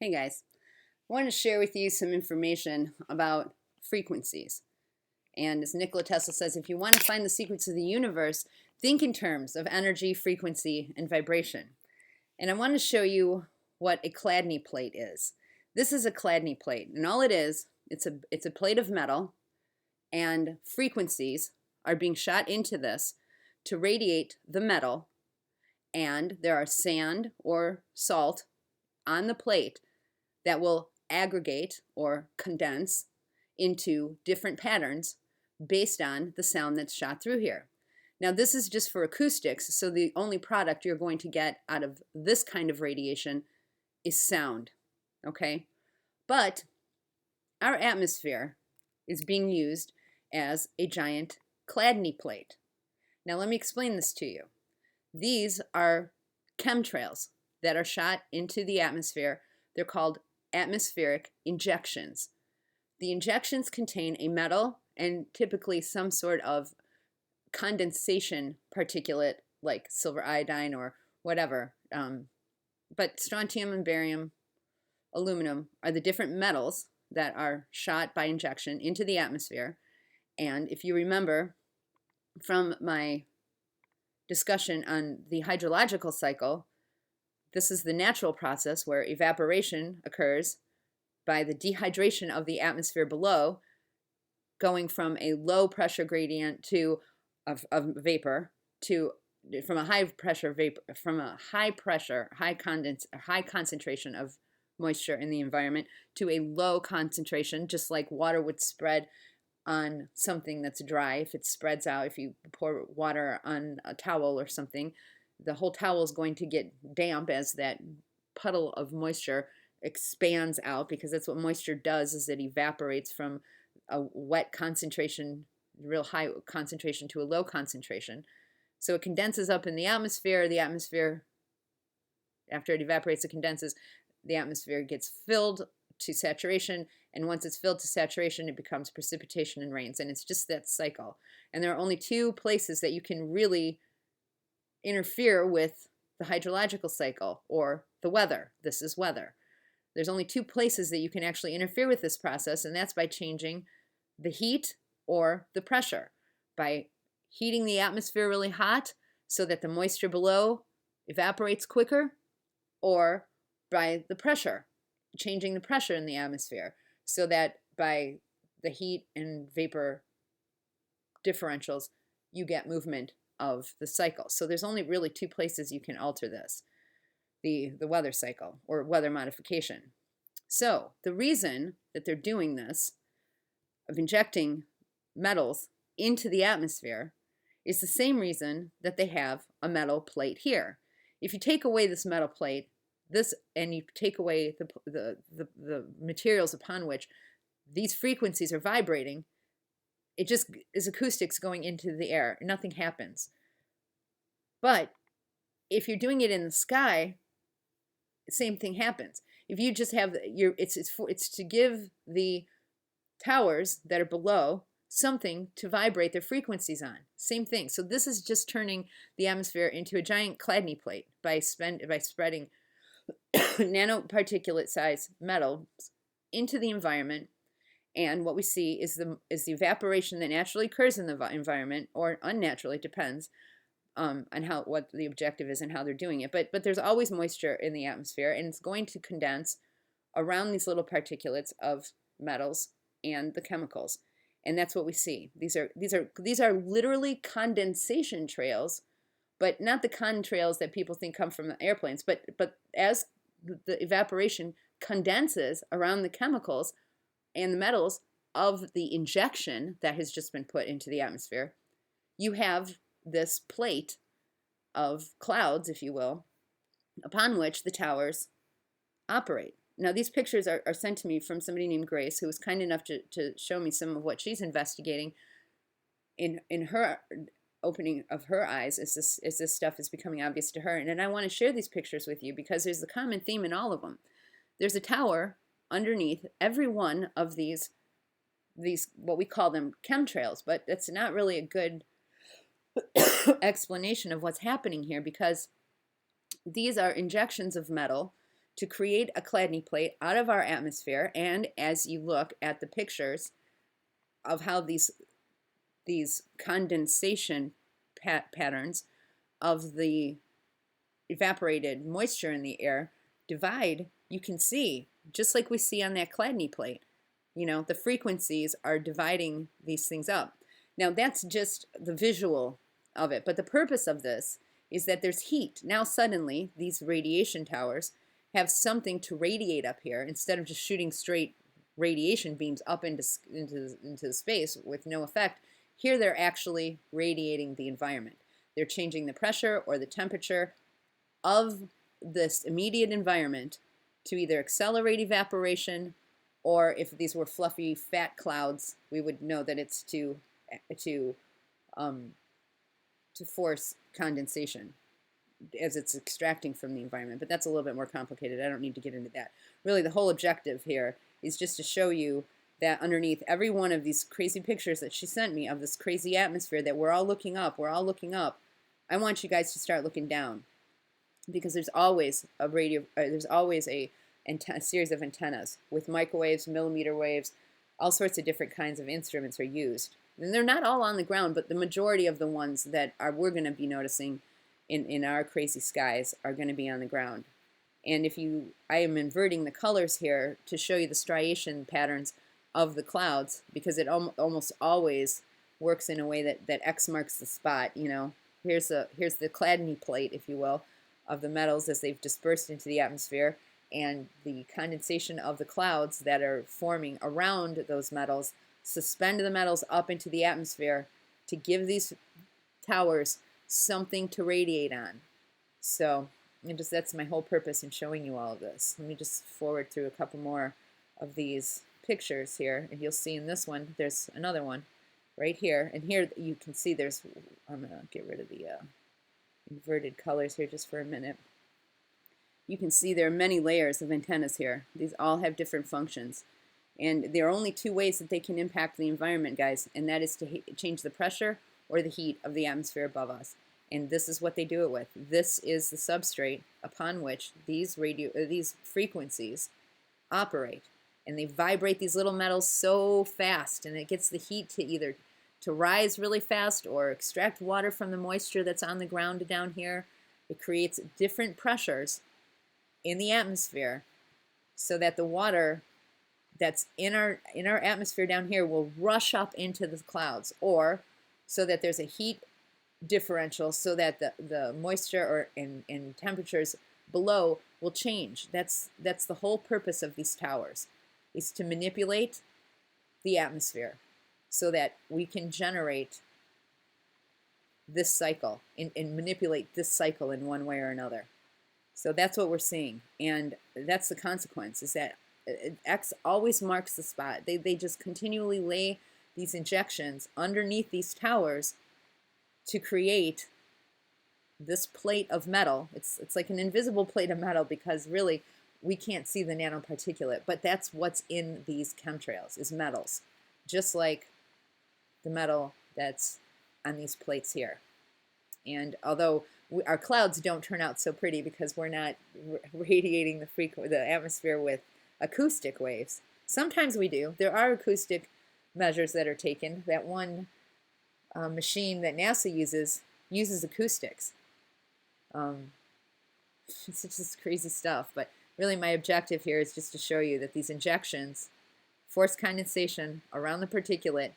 Hey guys, I wanted to share with you some information about frequencies. And as Nikola Tesla says, if you want to find the secrets of the universe, think in terms of energy, frequency, and vibration. And I want to show you what a Chladni plate is. This is a Chladni plate, and all it is, it's a plate of metal, and frequencies are being shot into this to radiate the metal, and there are sand or salt on the plate that will aggregate or condense into different patterns based on the sound that's shot through here. Now, this is just for acoustics, so the only product you're going to get out of this kind of radiation is sound, okay? But our atmosphere is being used as a giant Chladni plate. Now, let me explain this to you. These are chemtrails that are shot into the atmosphere. They're called atmospheric injections. The injections contain a metal and typically some sort of condensation particulate like silver iodine or whatever. But strontium and barium, aluminum are the different metals that are shot by injection into the atmosphere. And if you remember from my discussion on the hydrological cycle, this is the natural process where evaporation occurs by the dehydration of the atmosphere below, going from a low pressure gradient of vapor to from a high pressure high concentration of moisture in the environment to a low concentration, just like water would spread on something that's dry. If it spreads out, if you pour water on a towel or something, the whole towel is going to get damp as that puddle of moisture expands out, because that's what moisture does, is it evaporates from a wet concentration, real high concentration, to a low concentration. So it condenses up in the atmosphere. The atmosphere, after it evaporates, it condenses. The atmosphere gets filled to saturation, and once it's filled to saturation, it becomes precipitation and rains, and it's just that cycle. And there are only two places that you can really interfere with the hydrological cycle or the weather. This is weather. There's only two places that you can actually interfere with this process, and that's by changing the heat or the pressure. By heating the atmosphere really hot so that the moisture below evaporates quicker, or by the pressure, changing the pressure in the atmosphere so that by the heat and vapor differentials, you get movement of the cycle. So there's only really two places you can alter this, the weather cycle or weather modification. So the reason that they're doing this, of injecting metals into the atmosphere, is the same reason that they have a metal plate here. If you take away this metal plate, and you take away the materials upon which these frequencies are vibrating, it just is acoustics going into the air. Nothing happens. But if you're doing it in the sky, the same thing happens. If you just have it's to give the towers that are below something to vibrate their frequencies on. Same thing. So this is just turning the atmosphere into a giant Chladni plate by spreading nanoparticulate size metals into the environment. And what we see is the evaporation that naturally occurs in the environment, or unnaturally, depends on what the objective is and how they're doing it. But there's always moisture in the atmosphere, and it's going to condense around these little particulates of metals and the chemicals. And that's what we see. These are literally condensation trails, but not the contrails that people think come from the airplanes. But as the evaporation condenses around the chemicals and the metals of the injection that has just been put into the atmosphere, you have this plate of clouds, if you will, upon which the towers operate. Now, these pictures are sent to me from somebody named Grace, who was kind enough to show me some of what she's investigating in her opening of her eyes as this stuff is becoming obvious to her. And I want to share these pictures with you because there's a common theme in all of them. There's a tower underneath every one of these what we call them chemtrails, but that's not really a good explanation of what's happening here, because these are injections of metal to create a Chladni plate out of our atmosphere. And as you look at the pictures of how these condensation patterns of the evaporated moisture in the air divide, you can see, just like we see on that Chladni plate, you know, the frequencies are dividing these things up. Now that's just the visual of it, but the purpose of this is that there's heat. Now suddenly these radiation towers have something to radiate up here instead of just shooting straight radiation beams up into space with no effect. Here they're actually radiating the environment. They're changing the pressure or the temperature of this immediate environment to either accelerate evaporation, or if these were fluffy fat clouds, we would know that it's to force condensation as it's extracting from the environment. But that's a little bit more complicated. I don't need to get into that. Really, the whole objective here is just to show you that underneath every one of these crazy pictures that she sent me of this crazy atmosphere that we're all looking up, I want you guys to start looking down, because there's always a series of antennas with microwaves, millimeter waves, all sorts of different kinds of instruments are used. And they're not all on the ground, but the majority of the ones that we're going to be noticing in our crazy skies are going to be on the ground. And I am inverting the colors here to show you the striation patterns of the clouds, because it almost always works in a way that X marks the spot. You know, here's the Chladni plate, if you will, of the metals as they've dispersed into the atmosphere, and the condensation of the clouds that are forming around those metals suspend the metals up into the atmosphere to give these towers something to radiate on. So that's my whole purpose in showing you all of this. Let me just forward through a couple more of these pictures here, and you'll see in this one there's another one right here, and here you can see I'm gonna get rid of the inverted colors here just for a minute. You can see there are many layers of antennas here. These all have different functions, and there are only two ways that they can impact the environment, guys, and that is to change the pressure or the heat of the atmosphere above us. And this is what they do it with. This is the substrate upon which these frequencies operate, and they vibrate these little metals so fast, and it gets the heat to either to rise really fast or extract water from the moisture that's on the ground down here. It creates different pressures in the atmosphere so that the water that's in our atmosphere down here will rush up into the clouds, or so that there's a heat differential so that the moisture and temperatures below will change. That's the whole purpose of these towers, is to manipulate the atmosphere so that we can generate this cycle and manipulate this cycle in one way or another. So that's what we're seeing, and that's the consequence, is that X always marks the spot. They just continually lay these injections underneath these towers to create this plate of metal. It's like an invisible plate of metal, because really we can't see the nanoparticulate, but that's what's in these chemtrails, is metals, just like the metal that's on these plates here. And although our clouds don't turn out so pretty because we're not radiating the atmosphere with acoustic waves, sometimes we do. There are acoustic measures that are taken. That one machine that NASA uses acoustics. It's just crazy stuff, but really my objective here is just to show you that these injections force condensation around the particulate,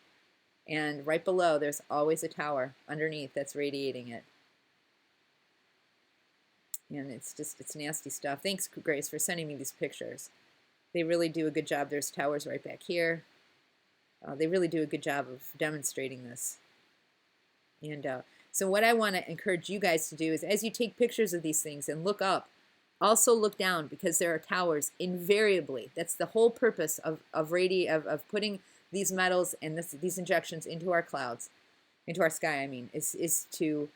and right below there's always a tower underneath that's radiating it. And it's nasty stuff. Thanks, Grace, for sending me these pictures. They really do a good job. There's towers right back here. They really do a good job of demonstrating this. And so what I want to encourage you guys to do is, as you take pictures of these things and look up, also look down, because there are towers invariably. That's the whole purpose of putting these metals and these injections into our clouds, into our sky, I mean, is to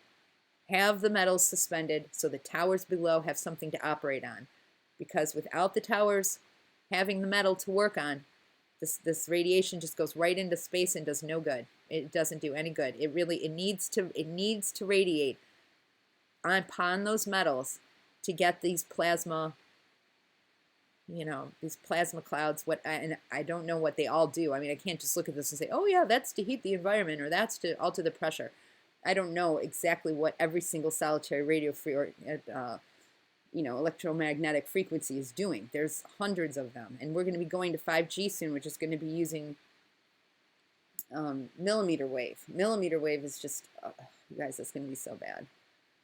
have the metals suspended so the towers below have something to operate on. Because without the towers having the metal to work on, this radiation just goes right into space and does no good. It doesn't do any good. It needs to radiate upon those metals to get these plasma you know, these plasma clouds, and I don't know what they all do. I mean, I can't just look at this and say, oh yeah, that's to heat the environment or that's to alter the pressure. I don't know exactly what every single solitary radio you know, electromagnetic frequency is doing. There's hundreds of them, and we're going to be going to 5G soon, which is going to be using millimeter wave. Millimeter wave is just, you guys, that's going to be so bad.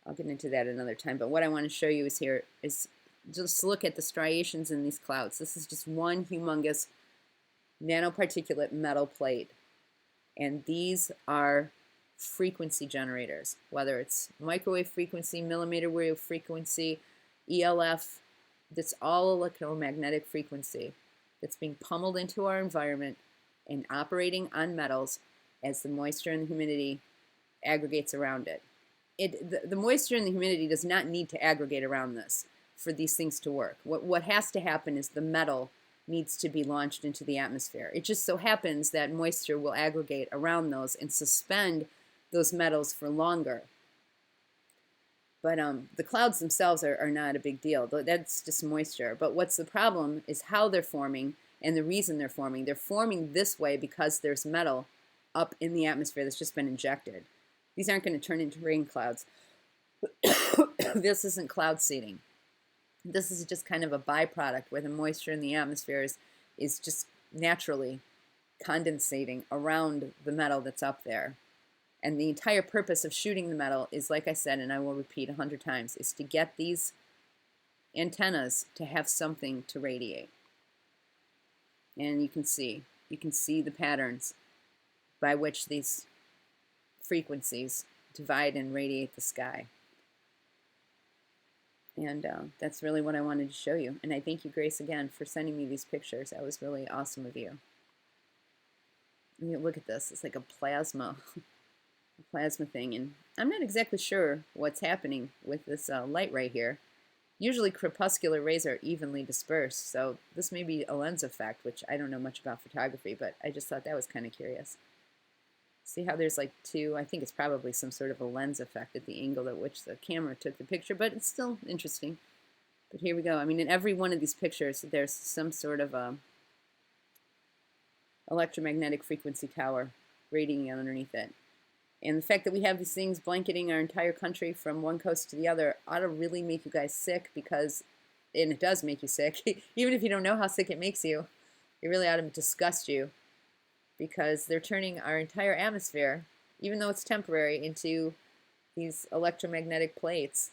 I'll get into that another time. But what I want to show you is here is just look at the striations in these clouds. This is just one humongous nanoparticulate metal plate. And these are frequency generators, whether it's microwave frequency, millimeter wave frequency, ELF, that's all electromagnetic frequency that's being pummeled into our environment and operating on metals as the moisture and the humidity aggregates around it. The moisture and the humidity does not need to aggregate around this for these things to work. What has to happen is the metal needs to be launched into the atmosphere. It just so happens that moisture will aggregate around those and suspend those metals for longer. But the clouds themselves are not a big deal. That's just moisture. But what's the problem is how they're forming and the reason they're forming. They're forming this way because there's metal up in the atmosphere that's just been injected. These aren't going to turn into rain clouds. This isn't cloud seeding. This is just kind of a byproduct where the moisture in the atmosphere is just naturally condensating around the metal that's up there. And the entire purpose of shooting the metal is, like I said, and I will repeat 100 times, is to get these antennas to have something to radiate. And you can see the patterns by which these frequencies divide and radiate the sky. And that's really what I wanted to show you. And I thank you, Grace, again for sending me these pictures. That was really awesome of you. Look at this. It's like a plasma thing. And I'm not exactly sure what's happening with this light right here. Usually crepuscular rays are evenly dispersed, so this may be a lens effect, which I don't know much about photography, but I just thought that was kind of curious. See how there's like two, I think it's probably some sort of a lens effect at the angle at which the camera took the picture, but it's still interesting. But here we go. I mean, in every one of these pictures, there's some sort of a electromagnetic frequency tower radiating underneath it. And the fact that we have these things blanketing our entire country from one coast to the other ought to really make you guys sick because, and it does make you sick, even if you don't know how sick it makes you, it really ought to disgust you because they're turning our entire atmosphere, even though it's temporary, into these electromagnetic plates.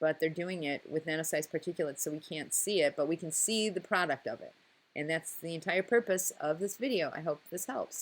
But they're doing it with nano-sized particulates so we can't see it, but we can see the product of it. And that's the entire purpose of this video. I hope this helps.